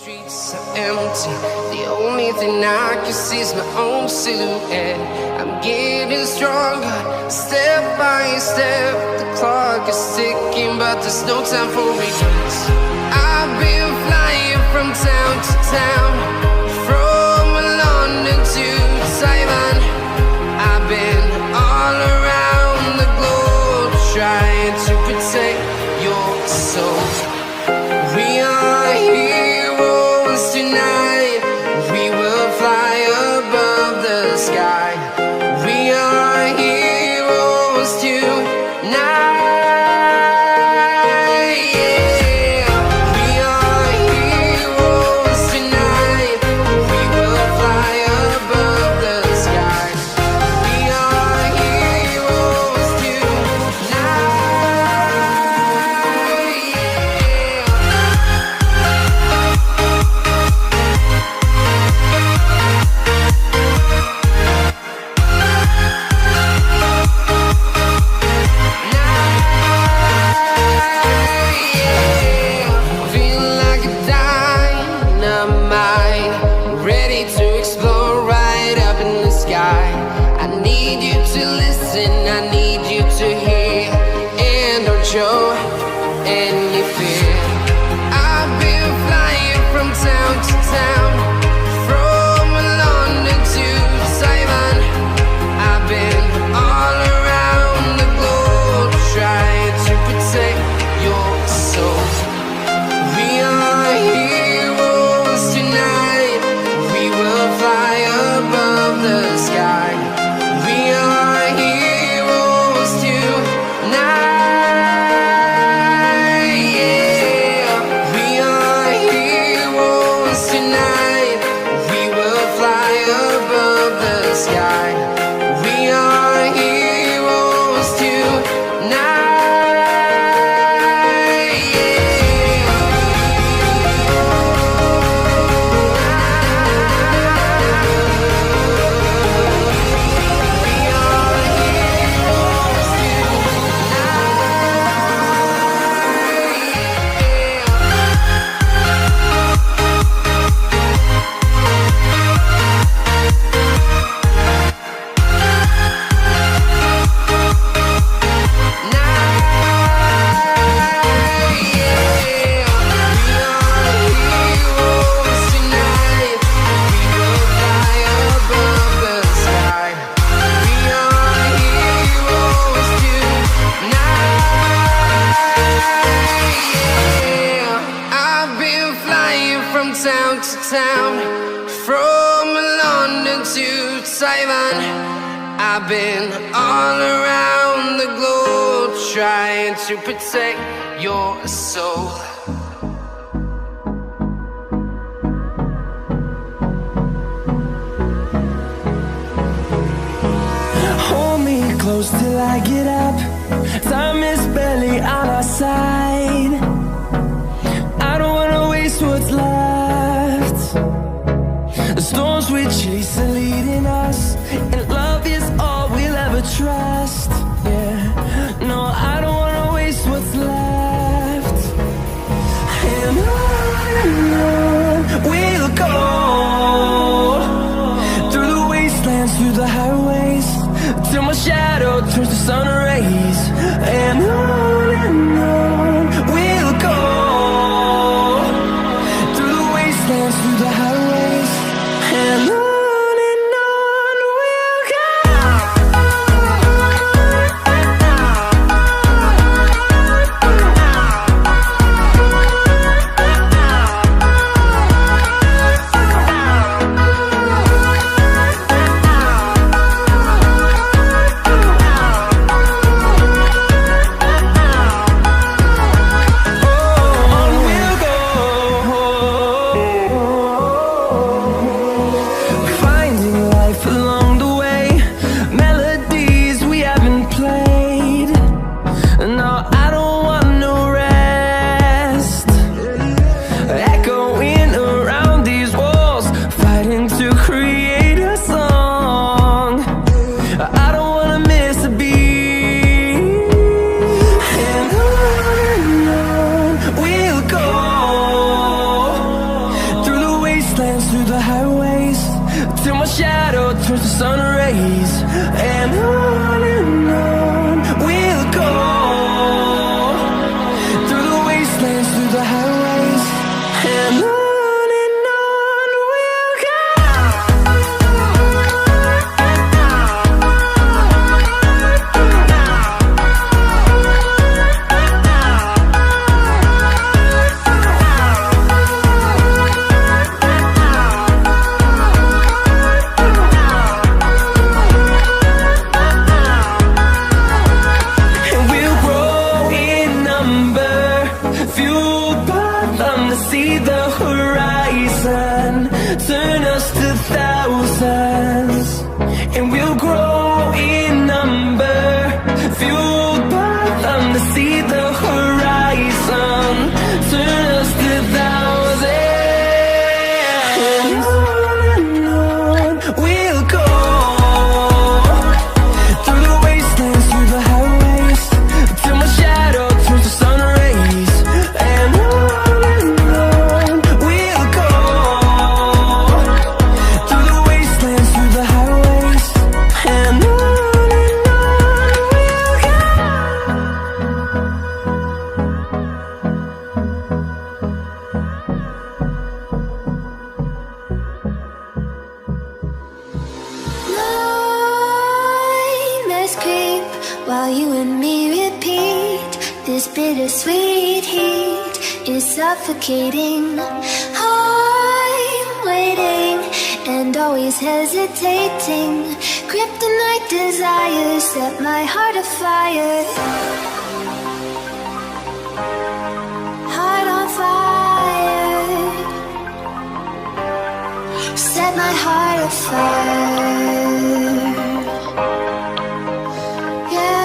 streets are empty. The only thing I can see is my own silhouette. I'm getting stronger, step by step. The clock is ticking, but there's no time for regrets. I've been flying from town to town, from London to Taiwan. I've been all around the globe, trying to protect your soul. We are heroes tonight. We will fly above the sky. We are heroes tonight. Yeah. We are heroes tonight. We will fly above the sky. We are heroes tonight. Feel like a dynamite, ready to explode right up in the sky. I need you to listen, I need you to hear, and don't show any fear. I've been flying from town to town, from London to Taiwan. I've been all around the globe, trying to protect your soul. We are heroes tonight. We will fly above the sky. We are heroes tonight. Yeah. We are heroes tonight. We will fly above the sky. We are heroes tonight. Town to town, from London to Taiwan. I've been all around the globe, trying to protect your soul. Hold me close till I get up. Time is barely on our side. I don't wanna waste what's left. The storms we chase are leading us, and love is all we'll ever trust. Yeah, no, I don't wanna waste what's left. And on we'll go, through the wastelands, through the highways, till my shadow turns to sun rays. And on we'll go, through the wastelands, through the highways, and on we'll go. see the horizon, turn us to thousands, and we'll grow in number, fueled by them to see the horizon, turn us to thousands, and on we'll go, through the wastelands, through the highways, till my shadow turns to sun rays, and on we'll go, through the wastelands, through the highways, and on we'll go. Nightmares creep while you and me repeat. This bittersweet heat is suffocating. I'm waiting and always hesitating. Kryptonite desires set my heart afire. Heart on fire. Set my heart afire. Yeah.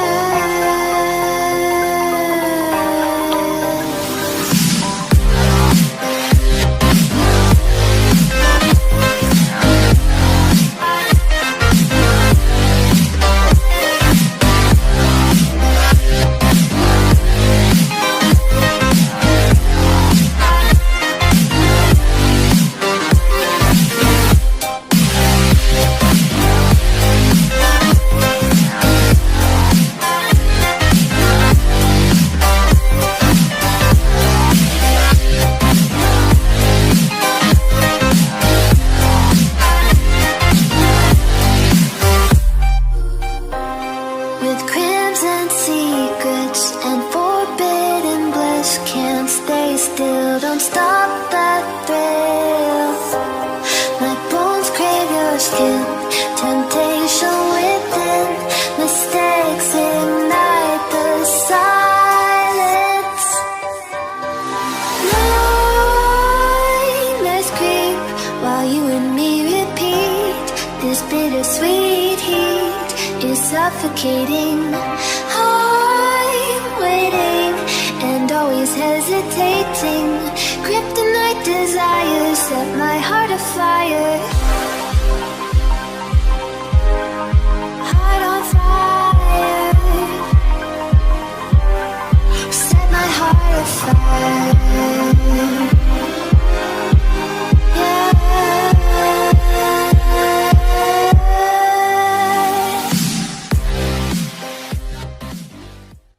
With crimson secrets and forbidden bliss, can't stay still, don't stop that thrill. My bones crave your skin, temptation within, mistakes ignite the silence. Nightmares creep while you and me repeat. This bittersweet heat is suffocating. I'm waiting and always hesitating. Kryptonite desires set my heart afire. Heart on fire. Set my heart afire.